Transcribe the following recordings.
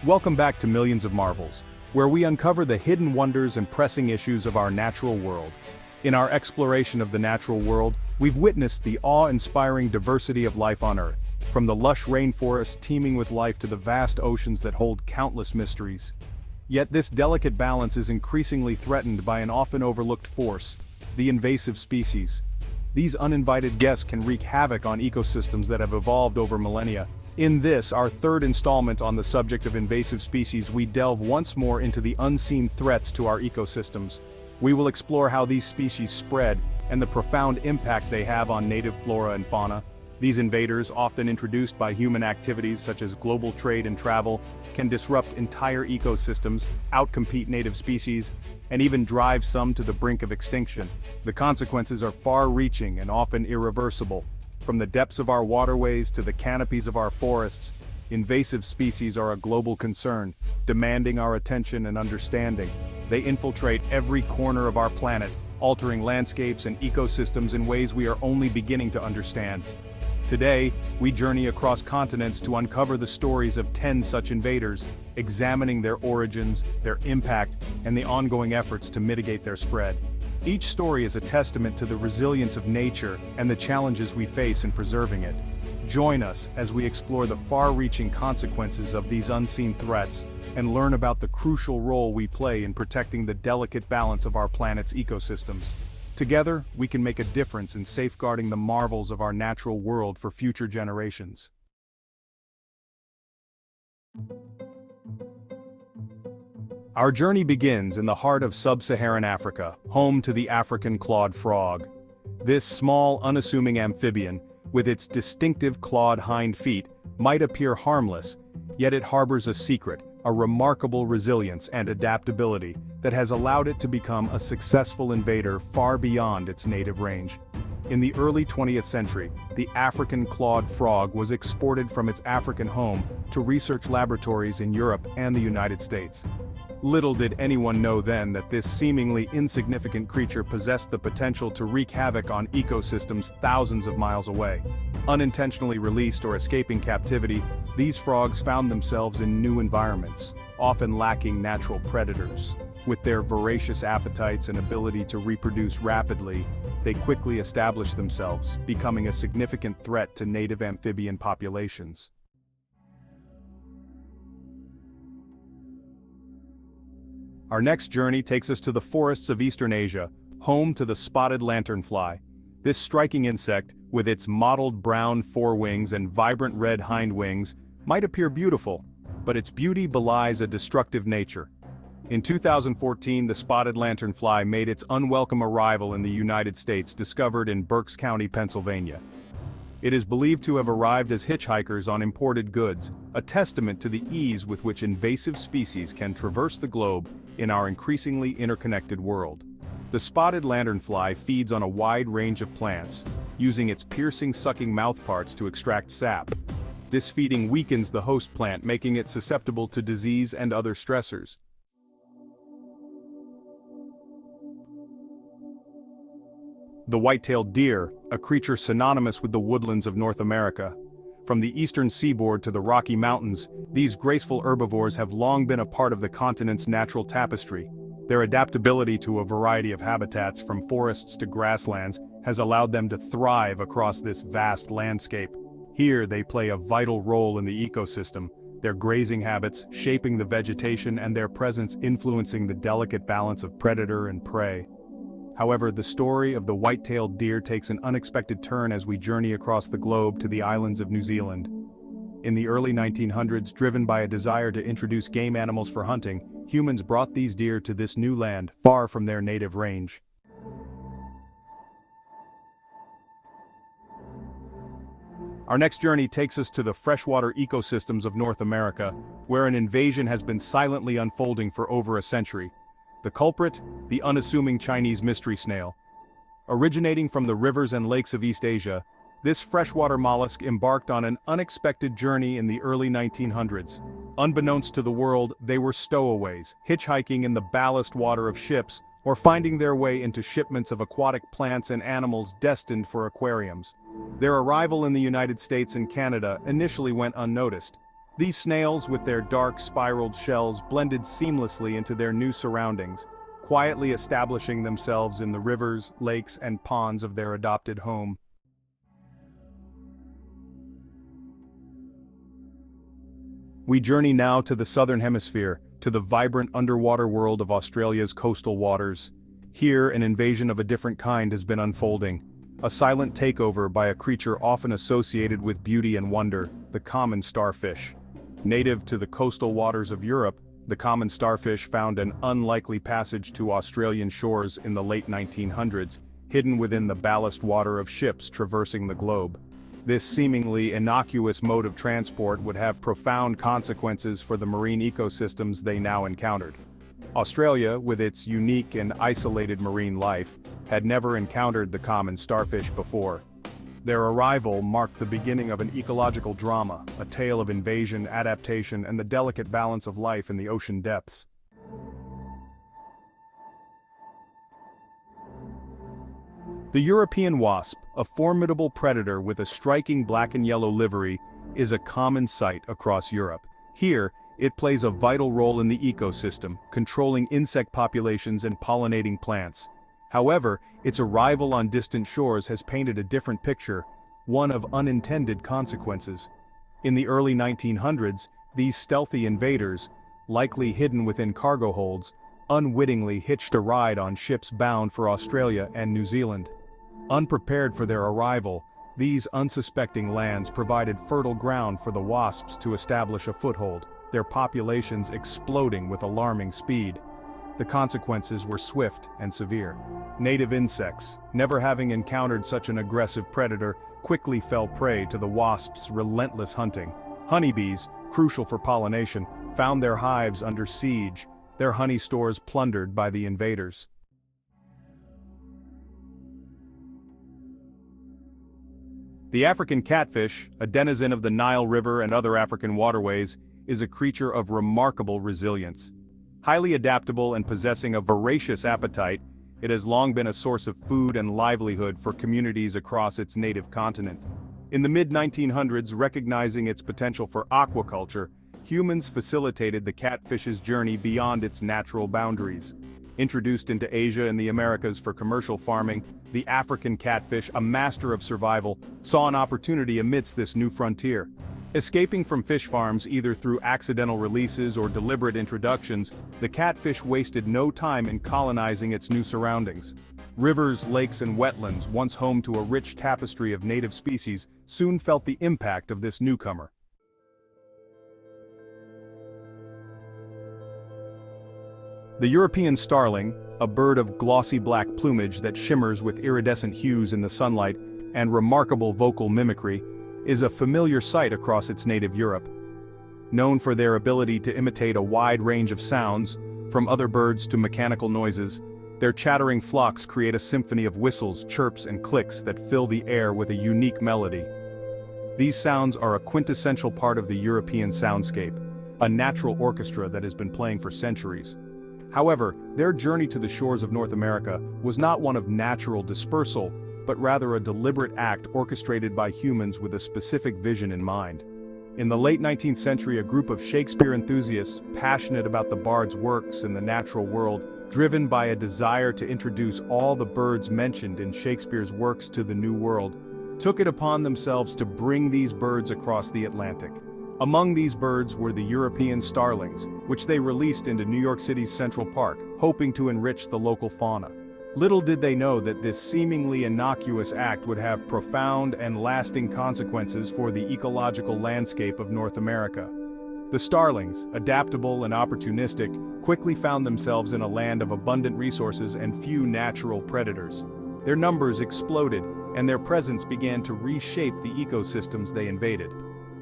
Welcome back to Millions of Marvels, where we uncover the hidden wonders and pressing issues of our natural world. In our exploration of the natural world, we've witnessed the awe-inspiring diversity of life on Earth, from the lush rainforests teeming with life to the vast oceans that hold countless mysteries. Yet this delicate balance is increasingly threatened by an often overlooked force, the invasive species. These uninvited guests can wreak havoc on ecosystems that have evolved over millennia. In this, our third installment on the subject of invasive species, we delve once more into the unseen threats to our ecosystems. We will explore how these species spread and the profound impact they have on native flora and fauna. These invaders, often introduced by human activities such as global trade and travel, can disrupt entire ecosystems, outcompete native species, and even drive some to the brink of extinction. The consequences are far-reaching and often irreversible. From the depths of our waterways to the canopies of our forests, invasive species are a global concern, demanding our attention and understanding. They infiltrate every corner of our planet, altering landscapes and ecosystems in ways we are only beginning to understand. Today, we journey across continents to uncover the stories of 10 such invaders, examining their origins, their impact, and the ongoing efforts to mitigate their spread. Each story is a testament to the resilience of nature and the challenges we face in preserving it. Join us as we explore the far-reaching consequences of these unseen threats and learn about the crucial role we play in protecting the delicate balance of our planet's ecosystems. Together, we can make a difference in safeguarding the marvels of our natural world for future generations. Our journey begins in the heart of sub-Saharan Africa, home to the African clawed frog. This small, unassuming amphibian, with its distinctive clawed hind feet, might appear harmless, yet it harbors a secret, a remarkable resilience and adaptability that has allowed it to become a successful invader far beyond its native range. In the early 20th century, the African clawed frog was exported from its African home to research laboratories in Europe and the United States. Little did anyone know then that this seemingly insignificant creature possessed the potential to wreak havoc on ecosystems thousands of miles away. Unintentionally released or escaping captivity, these frogs found themselves in new environments, often lacking natural predators. With their voracious appetites and ability to reproduce rapidly, they quickly established themselves, becoming a significant threat to native amphibian populations. Our next journey takes us to the forests of Eastern Asia, home to the spotted lanternfly. This striking insect, with its mottled brown forewings and vibrant red hind wings, might appear beautiful, but its beauty belies a destructive nature. In 2014, the spotted lanternfly made its unwelcome arrival in the United States, discovered in Berks County, Pennsylvania. It is believed to have arrived as hitchhikers on imported goods, a testament to the ease with which invasive species can traverse the globe in our increasingly interconnected world. The spotted lanternfly feeds on a wide range of plants, using its piercing sucking mouthparts to extract sap. This feeding weakens the host plant, making it susceptible to disease and other stressors. The white-tailed deer, a creature synonymous with the woodlands of North America. From the eastern seaboard to the Rocky Mountains, these graceful herbivores have long been a part of the continent's natural tapestry. Their adaptability to a variety of habitats, from forests to grasslands, has allowed them to thrive across this vast landscape. Here they play a vital role in the ecosystem, their grazing habits shaping the vegetation and their presence influencing the delicate balance of predator and prey. However, the story of the white-tailed deer takes an unexpected turn as we journey across the globe to the islands of New Zealand. In the early 1900s, driven by a desire to introduce game animals for hunting, humans brought these deer to this new land, far from their native range. Our next journey takes us to the freshwater ecosystems of North America, where an invasion has been silently unfolding for over a century. The culprit, the unassuming Chinese mystery snail. Originating from the rivers and lakes of East Asia, this freshwater mollusk embarked on an unexpected journey in the early 1900s. Unbeknownst to the world, they were stowaways, hitchhiking in the ballast water of ships, or finding their way into shipments of aquatic plants and animals destined for aquariums. Their arrival in the United States and Canada initially went unnoticed. These snails, with their dark spiraled shells, blended seamlessly into their new surroundings, quietly establishing themselves in the rivers, lakes, and ponds of their adopted home. We journey now to the southern hemisphere, to the vibrant underwater world of Australia's coastal waters. Here, an invasion of a different kind has been unfolding. A silent takeover by a creature often associated with beauty and wonder, the common starfish. Native to the coastal waters of Europe, the common starfish found an unlikely passage to Australian shores in the late 1900s, hidden within the ballast water of ships traversing the globe. This seemingly innocuous mode of transport would have profound consequences for the marine ecosystems they now encountered. Australia, with its unique and isolated marine life, had never encountered the common starfish before. Their arrival marked the beginning of an ecological drama, a tale of invasion, adaptation, and the delicate balance of life in the ocean depths. The European wasp, a formidable predator with a striking black and yellow livery, is a common sight across Europe. Here, it plays a vital role in the ecosystem, controlling insect populations and pollinating plants. However, its arrival on distant shores has painted a different picture, one of unintended consequences. In the early 1900s, these stealthy invaders, likely hidden within cargo holds, unwittingly hitched a ride on ships bound for Australia and New Zealand. Unprepared for their arrival, these unsuspecting lands provided fertile ground for the wasps to establish a foothold, their populations exploding with alarming speed. The consequences were swift and severe. Native insects, never having encountered such an aggressive predator, quickly fell prey to the wasps' relentless hunting. Honeybees, crucial for pollination, found their hives under siege, their honey stores plundered by the invaders. The African catfish, a denizen of the Nile River and other African waterways, is a creature of remarkable resilience. Highly adaptable and possessing a voracious appetite, it has long been a source of food and livelihood for communities across its native continent. In the mid-1900s, recognizing its potential for aquaculture, humans facilitated the catfish's journey beyond its natural boundaries. Introduced into Asia and the Americas for commercial farming, the African catfish, a master of survival, saw an opportunity amidst this new frontier. Escaping from fish farms either through accidental releases or deliberate introductions, the catfish wasted no time in colonizing its new surroundings. Rivers, lakes, and wetlands, once home to a rich tapestry of native species, soon felt the impact of this newcomer. The European starling, a bird of glossy black plumage that shimmers with iridescent hues in the sunlight and remarkable vocal mimicry, is a familiar sight across its native Europe. Known for their ability to imitate a wide range of sounds, from other birds to mechanical noises, their chattering flocks create a symphony of whistles, chirps, and clicks that fill the air with a unique melody. These sounds are a quintessential part of the European soundscape, a natural orchestra that has been playing for centuries. However, their journey to the shores of North America was not one of natural dispersal, but rather a deliberate act orchestrated by humans with a specific vision in mind. In the late 19th century, a group of Shakespeare enthusiasts, passionate about the bard's works and the natural world, driven by a desire to introduce all the birds mentioned in Shakespeare's works to the New World, took it upon themselves to bring these birds across the Atlantic. Among these birds were the European starlings, which they released into New York City's Central Park, hoping to enrich the local fauna. Little did they know that this seemingly innocuous act would have profound and lasting consequences for the ecological landscape of North America. The starlings, adaptable and opportunistic, quickly found themselves in a land of abundant resources and few natural predators. Their numbers exploded, and their presence began to reshape the ecosystems they invaded.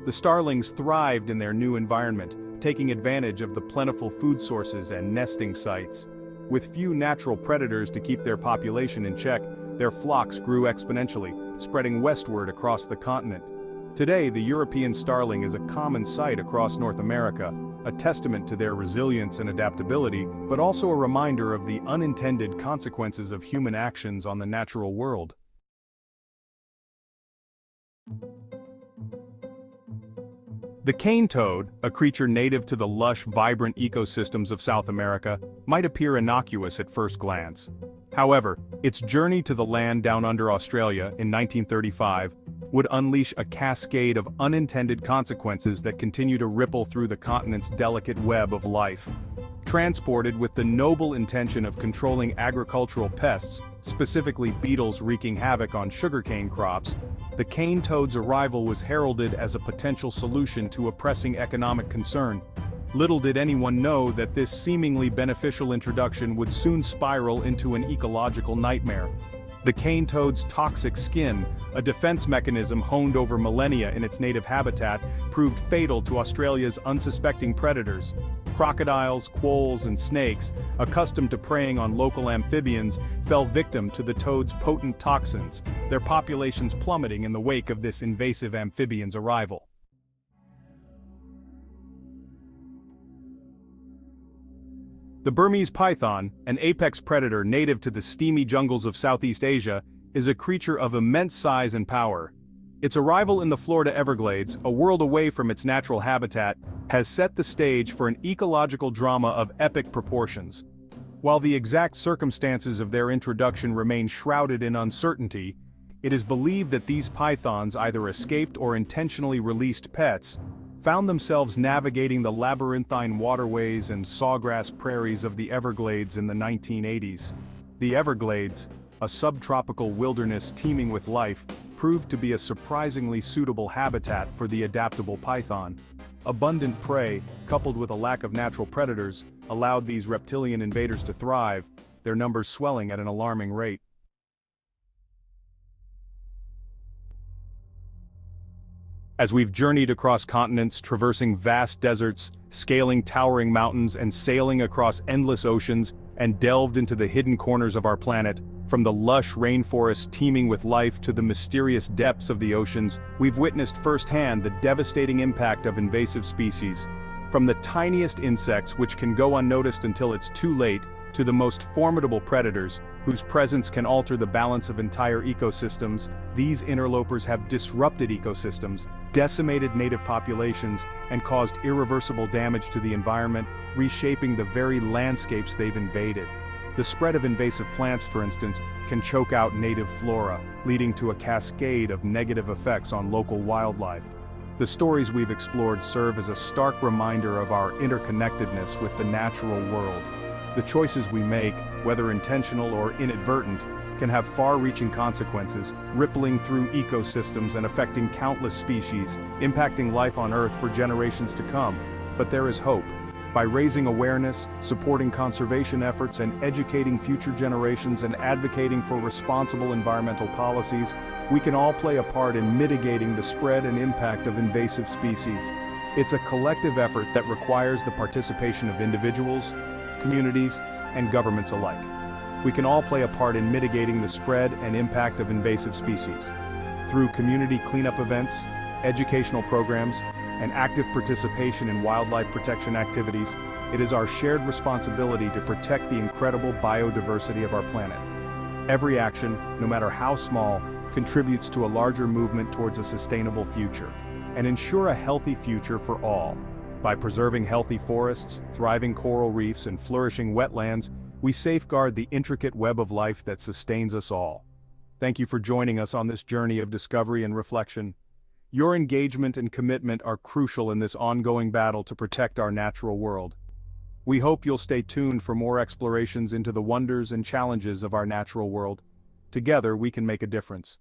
The starlings thrived in their new environment, taking advantage of the plentiful food sources and nesting sites. With few natural predators to keep their population in check, their flocks grew exponentially, spreading westward across the continent. Today, the European starling is a common sight across North America, a testament to their resilience and adaptability, but also a reminder of the unintended consequences of human actions on the natural world. The cane toad, a creature native to the lush, vibrant ecosystems of South America, might appear innocuous at first glance. However, its journey to the land down under Australia in 1935 would unleash a cascade of unintended consequences that continue to ripple through the continent's delicate web of life. Transported with the noble intention of controlling agricultural pests, specifically beetles wreaking havoc on sugarcane crops, the cane toad's arrival was heralded as a potential solution to a pressing economic concern. Little did anyone know that this seemingly beneficial introduction would soon spiral into an ecological nightmare. The cane toad's toxic skin, a defense mechanism honed over millennia in its native habitat, proved fatal to Australia's unsuspecting predators. Crocodiles, quolls, and snakes, accustomed to preying on local amphibians, fell victim to the toad's potent toxins, their populations plummeting in the wake of this invasive amphibian's arrival. The Burmese python, an apex predator native to the steamy jungles of Southeast Asia, is a creature of immense size and power. Its arrival in the Florida Everglades, a world away from its natural habitat, has set the stage for an ecological drama of epic proportions. While the exact circumstances of their introduction remain shrouded in uncertainty, it is believed that these pythons either escaped or intentionally released pets, found themselves navigating the labyrinthine waterways and sawgrass prairies of the Everglades in the 1980s. The Everglades, a subtropical wilderness teeming with life, proved to be a surprisingly suitable habitat for the adaptable python. Abundant prey, coupled with a lack of natural predators, allowed these reptilian invaders to thrive, their numbers swelling at an alarming rate. As we've journeyed across continents, traversing vast deserts, scaling towering mountains, and sailing across endless oceans, and delved into the hidden corners of our planet, from the lush rainforests teeming with life to the mysterious depths of the oceans, we've witnessed firsthand the devastating impact of invasive species. From the tiniest insects, which can go unnoticed until it's too late, to the most formidable predators, whose presence can alter the balance of entire ecosystems, these interlopers have disrupted ecosystems, decimated native populations, and caused irreversible damage to the environment, reshaping the very landscapes they've invaded. The spread of invasive plants, for instance, can choke out native flora, leading to a cascade of negative effects on local wildlife. The stories we've explored serve as a stark reminder of our interconnectedness with the natural world. The choices we make, whether intentional or inadvertent, can have far-reaching consequences, rippling through ecosystems and affecting countless species, impacting life on Earth for generations to come. But there is hope. By raising awareness, supporting conservation efforts, and educating future generations and advocating for responsible environmental policies, we can all play a part in mitigating the spread and impact of invasive species. It's a collective effort that requires the participation of individuals, communities, and governments alike. We can all play a part in mitigating the spread and impact of invasive species. Through community cleanup events, educational programs, and active participation in wildlife protection activities, it is our shared responsibility to protect the incredible biodiversity of our planet. Every action, no matter how small, contributes to a larger movement towards a sustainable future, and ensure a healthy future for all. By preserving healthy forests, thriving coral reefs, and flourishing wetlands, we safeguard the intricate web of life that sustains us all. Thank you for joining us on this journey of discovery and reflection. Your engagement and commitment are crucial in this ongoing battle to protect our natural world. We hope you'll stay tuned for more explorations into the wonders and challenges of our natural world. Together, we can make a difference.